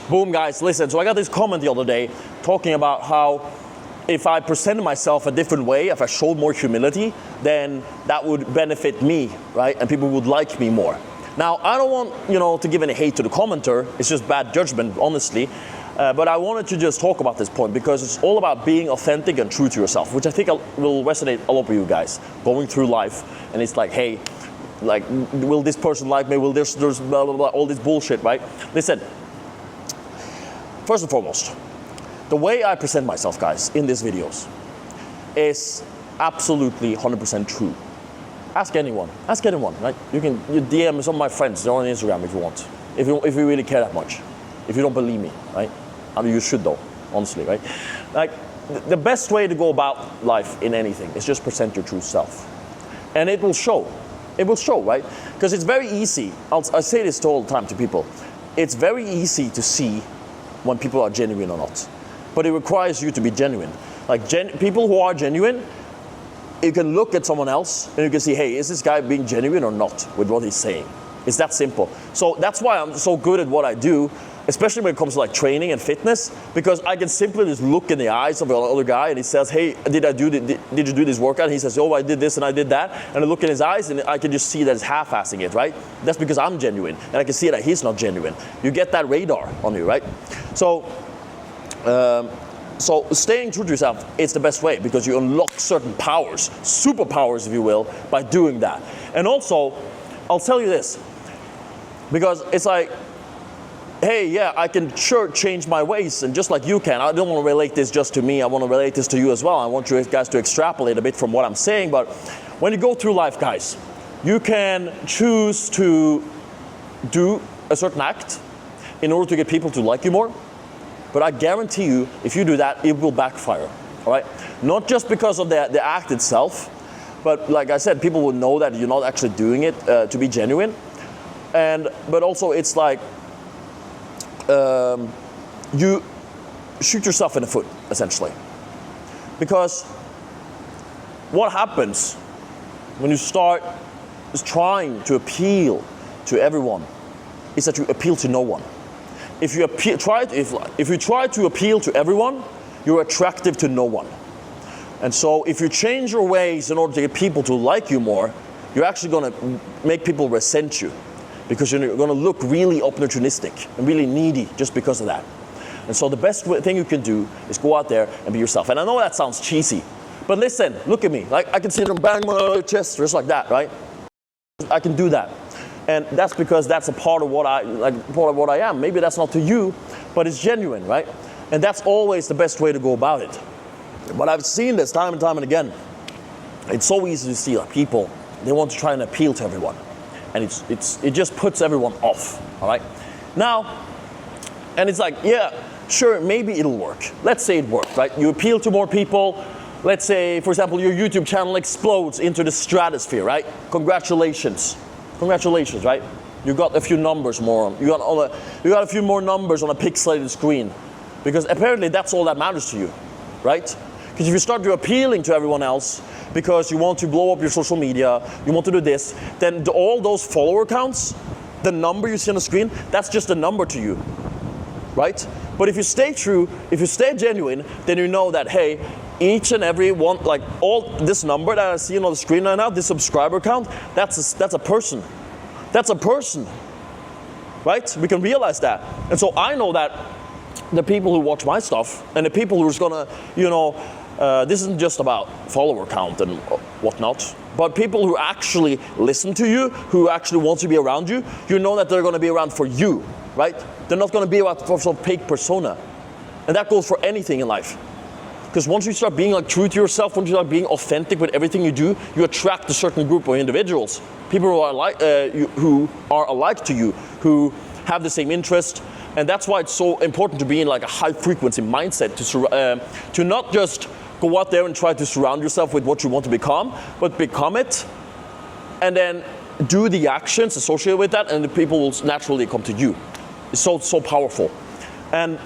Boom, guys, listen. So I got this comment the other day talking about how if I presented myself a different way, if I showed more humility, then that would benefit me, right? And people would like me more. Now, I don't want, to give any hate to the commenter. It's just bad judgment, honestly. But I wanted to just talk about this point because it's all about being authentic and true to yourself, which I think will resonate a lot with you guys going through life. And it's like, hey, like, will this person like me? Will there's blah, blah, blah, all this bullshit, right? Listen, first and foremost, the way I present myself, guys, in these videos is absolutely 100% true. Ask anyone, right? You DM some of my friends, they're on Instagram if you want, if you really care that much, if you don't believe me, right? I mean, you should though, honestly, right? Like, the best way to go about life in anything is just present your true self. And it will show. It will show, right? Because it's very easy. I say this all the time to people. It's very easy to see when people are genuine or not. But it requires you to be genuine. Like people who are genuine, you can look at someone else and you can see, hey, is this guy being genuine or not with what he's saying? It's that simple. So that's why I'm so good at what I do, especially when it comes to like training and fitness, because I can simply just look in the eyes of the other guy and he says, hey, did you do this workout? And he says, oh, I did this and I did that. And I look in his eyes and I can just see that he's half-assing it, right? That's because I'm genuine and I can see that he's not genuine. You get that radar on you, right? So staying true to yourself, it's the best way because you unlock certain powers, superpowers if you will, by doing that. And also, I'll tell you this, because it's like, hey, yeah, I can sure change my ways, and just like you can. I don't want to relate this just to me, I want to relate this to you as well. I want you guys to extrapolate a bit from what I'm saying, but when you go through life, guys, you can choose to do a certain act in order to get people to like you more, but I guarantee you, if you do that, it will backfire, all right? Not just because of the act itself, but like I said, people will know that you're not actually doing it to be genuine, but also it's like, you shoot yourself in the foot, essentially. Because what happens when you start trying to appeal to everyone is that you appeal to no one. If you try to appeal to everyone, you're attractive to no one. And so if you change your ways in order to get people to like you more, you're actually going to make people resent you, because you're going to look really opportunistic and really needy just because of that. And so the best thing you can do is go out there and be yourself. And I know that sounds cheesy, but listen, look at me. Like, I can sit and bang my chest just like that, right? I can do that. And that's because that's a part of what I am. Maybe that's not to you, but it's genuine, right? And that's always the best way to go about it. But I've seen this time and time and again. It's so easy to see, like, people, they want to try and appeal to everyone. And it just puts everyone off, all right? Now, and it's like, yeah, sure, maybe it'll work. Let's say it worked, right? You appeal to more people. Let's say, for example, your YouTube channel explodes into the stratosphere, right? Congratulations, right? You got a few numbers more. You got a few more numbers on a pixelated screen, because apparently that's all that matters to you, right? Because if you start appealing to everyone else because you want to blow up your social media, you want to do this, then all those follower counts, the number you see on the screen, that's just a number to you, right? But if you stay true, if you stay genuine, then you know that, hey, each and every one, like all this number that I see on the screen right now, this subscriber count, that's a person. That's a person, right? We can realize that. And so I know that the people who watch my stuff and the people who's gonna, this isn't just about follower count and whatnot, but people who actually listen to you, who actually want to be around you, you know that they're going to be around for you, right? They're not going to be around for some fake persona. And that goes for anything in life. Because once you start being like true to yourself, once you start being authentic with everything you do, you attract a certain group of individuals. People who are alike to you, who have the same interest. And that's why it's so important to be in like a high frequency mindset, to not just go out there and try to surround yourself with what you want to become, but become it, and then do the actions associated with that, and the people will naturally come to you. It's so powerful. And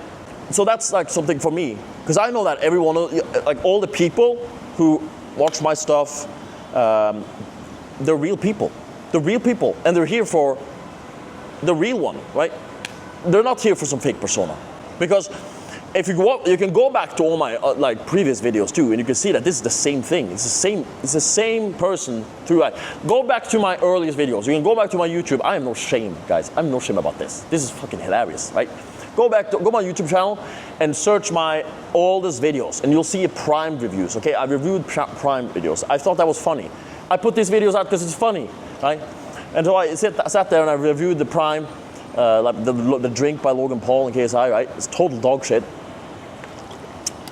so that's like something for me, because I know that everyone, like all the people who watch my stuff, they're real people. They're real people, and they're here for the real one, right? they're not here for some fake persona. Because if you go up, you can go back to all my like previous videos too, and you can see that this is the same thing. It's the same person throughout. Go back to my earliest videos. You can go back to my YouTube. I have no shame, guys. I'm no shame about this. This is fucking hilarious, right? Go my YouTube channel and search my oldest videos, and you'll see Prime reviews. Okay, I reviewed Prime videos. I thought that was funny. I put these videos out because it's funny, right? And so I sat there and I reviewed the Prime, like the drink by Logan Paul and KSI, right? It's total dog shit.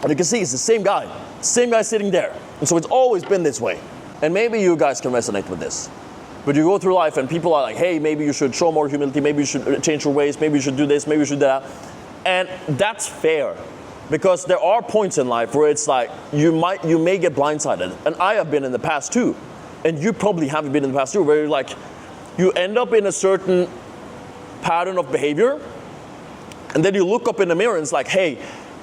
And you can see it's the same guy sitting there. And so it's always been this way. And maybe you guys can resonate with this. But you go through life and people are like, hey, maybe you should show more humility, maybe you should change your ways, maybe you should do this, maybe you should do that. And that's fair. Because there are points in life where it's like, you may get blindsided. And I have been in the past too. And you probably haven't been in the past too, where you're like, you end up in a certain pattern of behavior, and then you look up in the mirror and it's like, hey,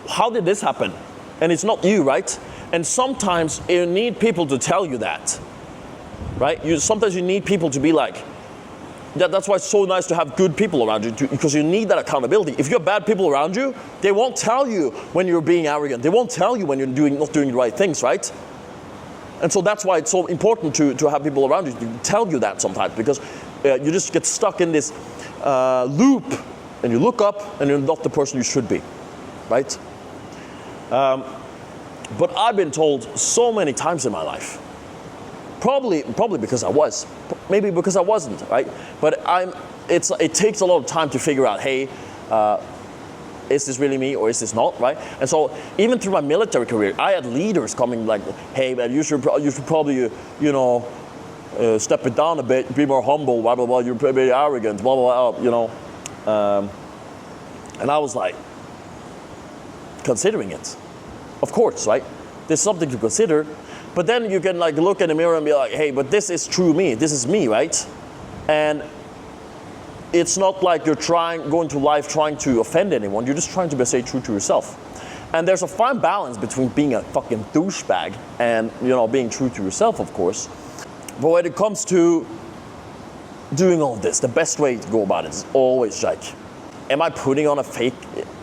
how did this happen? And it's not you, right? And sometimes you need people to tell you that, right? Sometimes you need people to be like, that's why it's so nice to have good people around you, because you need that accountability. If you have bad people around you, they won't tell you when you're being arrogant. They won't tell you when you're not doing the right things, right? And so that's why it's so important to have people around you to tell you that sometimes, because you just get stuck in this loop, and you look up and you're not the person you should be, right? But I've been told so many times in my life, probably because I was, maybe because I wasn't, right? But it takes a lot of time to figure out, hey, is this really me or is this not, right? And so even through my military career, I had leaders coming like, hey man, you should probably, step it down a bit, be more humble, blah, blah, blah, you're pretty arrogant, blah, blah, blah, and I was like, considering it. Of course, right? There's something to consider, but then you can like look in the mirror and be like, hey, but this is true me, this is me, right? And it's not like you're going through life trying to offend anyone, you're just trying to stay true to yourself. And there's a fine balance between being a fucking douchebag and, being true to yourself, of course. But when it comes to doing all this, the best way to go about it is always like, am I putting on a fake,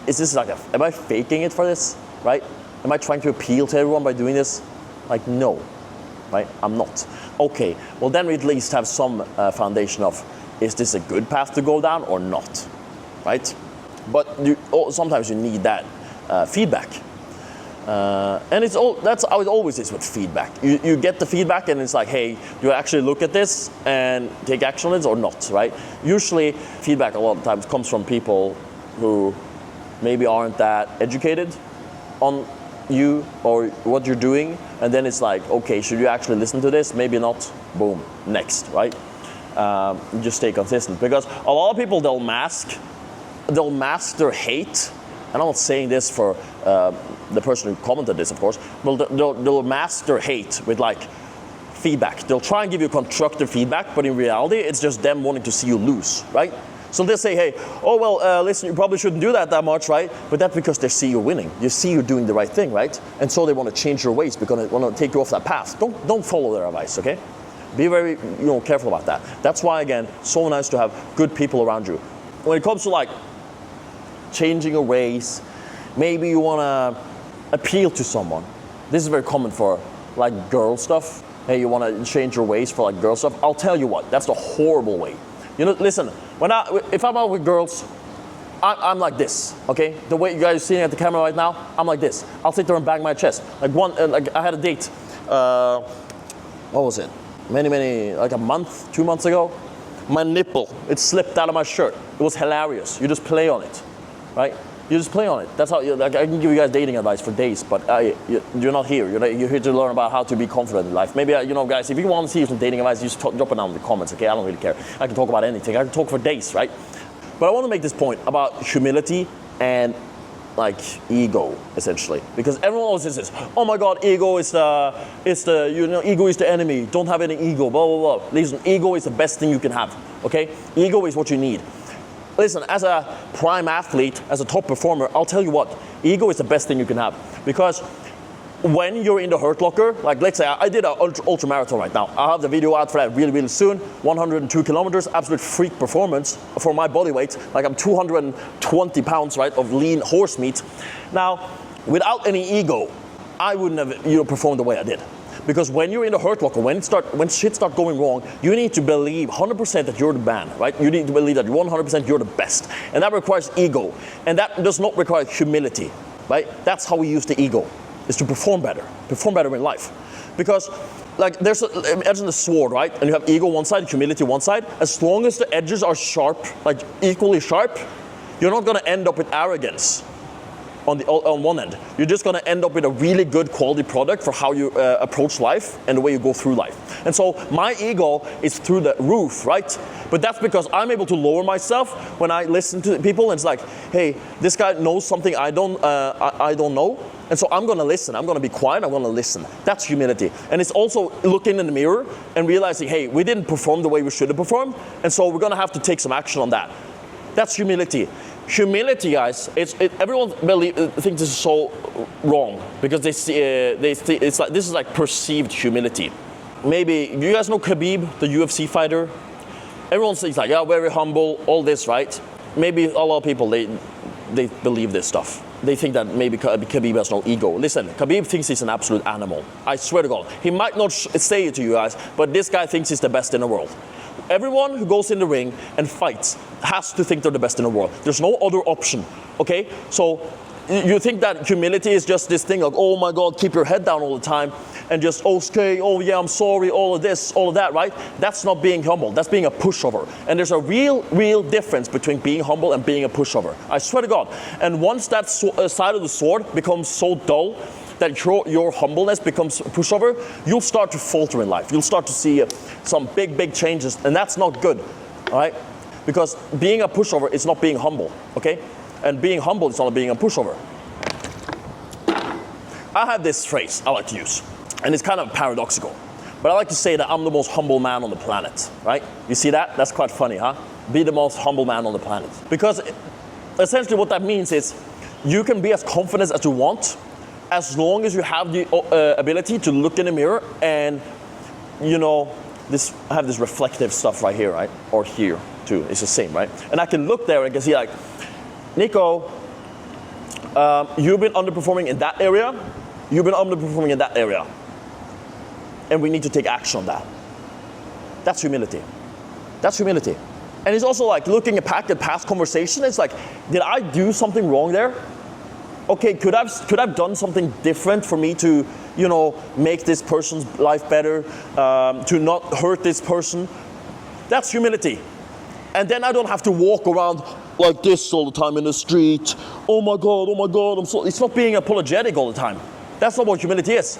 am I faking it for this, right? Am I trying to appeal to everyone by doing this? Like, no, right? I'm not. Okay, well then we at least have some foundation of, is this a good path to go down or not, right? But sometimes you need that feedback. And that's how it always is with feedback. You get the feedback and it's like, hey, do you actually look at this and take action on it or not, right? Usually feedback a lot of times comes from people who maybe aren't that educated on you or what you're doing, and then it's like, okay, should you actually listen to this? Maybe not. Boom, next, right? Just stay consistent, because a lot of people, they'll mask their hate, and I'm not saying this for the person who commented this, of course, but they'll mask their hate with like feedback. They'll try and give you constructive feedback, but in reality, it's just them wanting to see you lose, right? So they'll say, hey, listen, you probably shouldn't do that much, right? But that's because they see you winning. You see you're doing the right thing, right? And so they want to change your ways because they want to take you off that path. Don't follow their advice, okay? Be very, careful about that. That's why, again, so nice to have good people around you. When it comes to like changing your ways, maybe you want to appeal to someone. This is very common for like girl stuff. Hey, you want to change your ways for like girl stuff. I'll tell you what, that's the horrible way. Listen, if I'm out with girls, I'm like this, okay? The way you guys are seeing at the camera right now, I'm like this. I'll sit there and bang my chest. Like I had a date, what was it? Like a month, 2 months ago. My nipple, it slipped out of my shirt. It was hilarious. You just play on it, right? You just play on it. That's how, I can give you guys dating advice for days, but you're not here. You're here to learn about how to be confident in life. Maybe, guys, if you want to see some dating advice, just drop it down in the comments, okay? I don't really care. I can talk about anything. I can talk for days, right? But I want to make this point about humility and like ego, essentially, because everyone always says this. Oh my God, ego is ego is the enemy. Don't have any ego. Blah blah blah. Listen, ego is the best thing you can have. Okay, ego is what you need. Listen, as a prime athlete, as a top performer, I'll tell you what, ego is the best thing you can have, because when you're in the hurt locker, like let's say I did an ultra marathon right now. I'll have the video out for that really, really soon. 102 kilometers, absolute freak performance for my body weight. Like I'm 220 pounds, right, of lean horse meat. Now, without any ego, I wouldn't have performed the way I did. Because when you're in the hurt locker, when shit starts going wrong, you need to believe 100% that you're the man, right? You need to believe that 100% you're the best. And that requires ego. And that does not require humility, right? That's how we use the ego, is to perform better in life. Because like there's an edge in the sword, right? And you have ego one side, humility one side. As long as the edges are sharp, like equally sharp, you're not gonna end up with arrogance on one end. You're just gonna end up with a really good quality product for how you approach life and the way you go through life. And so my ego is through the roof, right? But that's because I'm able to lower myself when I listen to people and it's like, hey, this guy knows something I don't know. And so I'm gonna listen, I'm gonna be quiet, I'm gonna listen. That's humility. And it's also looking in the mirror and realizing, hey, we didn't perform the way we should have performed, and so we're gonna have to take some action on that. That's humility. Humility, guys, everyone thinks this is so wrong because they see it's like this is like perceived humility. Maybe you guys know Khabib, the UFC fighter. Everyone thinks like, yeah, very humble, all this, right? Maybe a lot of people they believe this stuff. They think that maybe Khabib has no ego. Listen, Khabib thinks he's an absolute animal. I swear to God, he might not say it to you guys, but this guy thinks he's the best in the world. Everyone who goes in the ring and fights has to think they're the best in the world. There's no other option, okay? So you think that humility is just this thing like, oh my God, keep your head down all the time and just, okay, oh yeah, I'm sorry, all of this, all of that, right? That's not being humble, that's being a pushover. And there's a real difference between being humble and being a pushover. I swear to God. And once that side of the sword becomes so dull that your humbleness becomes a pushover, you'll start to falter in life. You'll start to see some big changes, and that's not good, all right? Because being a pushover is not being humble, okay? And being humble is not being a pushover. I have this phrase I like to use, and it's kind of paradoxical, but I like to say that I'm the most humble man on the planet, right? You see that? That's quite funny, huh? Be the most humble man on the planet. Because essentially what that means is you can be as confident as you want, as long as you have the ability to look in the mirror and, I have this reflective stuff right here, right? Or here too, it's the same, right? And I can look there and I can see like, Nico, you've been underperforming in that area, you've been underperforming in that area. And we need to take action on that. That's humility. That's humility. And it's also like looking back at past conversation, it's like, did I do something wrong there? Okay, could I've done something different for me to, make this person's life better, to not hurt this person? That's humility. And then I don't have to walk around like this all the time in the street. Oh my God, it's not being apologetic all the time. That's not what humility is.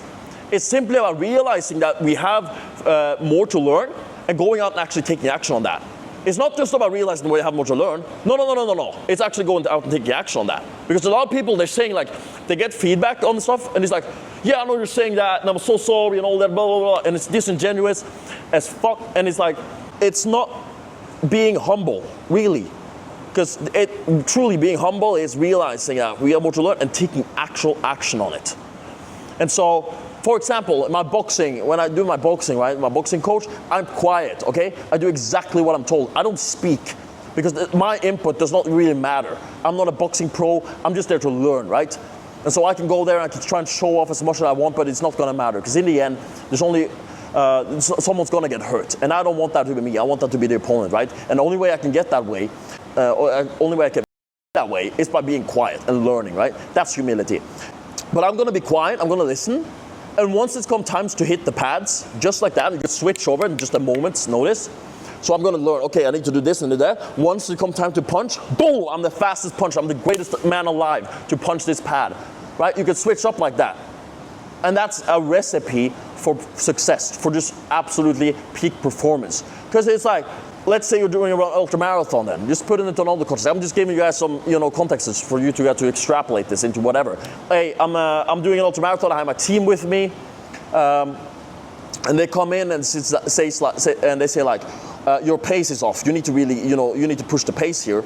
It's simply about realizing that we have more to learn and going out and actually taking action on that. It's not just about realizing we have more to learn. No. It's actually going out and taking action on that. Because a lot of people, they're saying like, they get feedback on stuff and it's like, yeah, I know you're saying that and I'm so sorry and all that, blah, blah, blah. And it's disingenuous as fuck. And it's like, it's not being humble, really. Because truly being humble is realizing that we have more to learn and taking actual action on it. And so, for example, in my boxing, when I do my boxing, right, my boxing coach, I'm quiet, okay? I do exactly what I'm told. I don't speak because my input does not really matter. I'm not a boxing pro, I'm just there to learn, right? And so I can go there and I can try and show off as much as I want, but it's not gonna matter because in the end, there's only, someone's gonna get hurt. And I don't want that to be me, I want that to be the opponent, right? And the only way I can get that way, is by being quiet and learning, right? That's humility. But I'm gonna be quiet, I'm gonna listen. And once it's come times to hit the pads, just like that, you just switch over in just a moment's notice. So I'm gonna learn, okay, I need to do this and do that. Once it comes time to punch, boom, I'm the fastest puncher. I'm the greatest man alive to punch this pad, right? You can switch up like that. And that's a recipe for success, for just absolutely peak performance. Because it's like, let's say you're doing an ultra marathon then. Just putting it on all the courses. I'm just giving you guys some, contexts for you to get to extrapolate this into whatever. Hey, I'm doing an ultra marathon. I have my team with me, and they come in and they say like, your pace is off. You need to really, you need to push the pace here.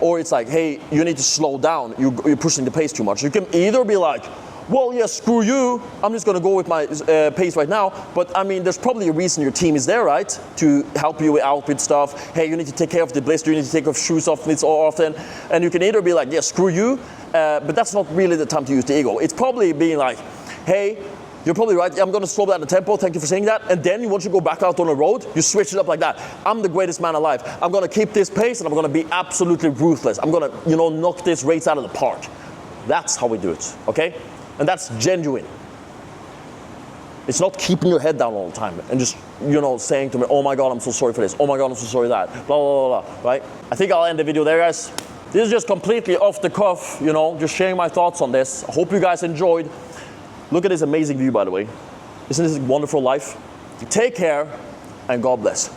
Or it's like, hey, you need to slow down. You're pushing the pace too much. You can either be like, well, yeah, screw you, I'm just going to go with my pace right now. But I mean, there's probably a reason your team is there, right? To help you out with stuff. Hey, you need to take care of the blister, you need to take off shoes off it so often. And you can either be like, yeah, screw you, but that's not really the time to use the ego. It's probably being like, hey, you're probably right, I'm going to slow down the tempo, thank you for saying that. And then once you go back out on the road, you switch it up like that. I'm the greatest man alive. I'm going to keep this pace and I'm going to be absolutely ruthless. I'm going to, knock this race out of the park. That's how we do it, okay? And that's genuine. It's not keeping your head down all the time and just, saying to me, oh my God, I'm so sorry for this. Oh my God, I'm so sorry for that. Blah, blah, blah, blah, right? I think I'll end the video there, guys. This is just completely off the cuff, just sharing my thoughts on this. I hope you guys enjoyed. Look at this amazing view, by the way. Isn't this a wonderful life? Take care, and God bless.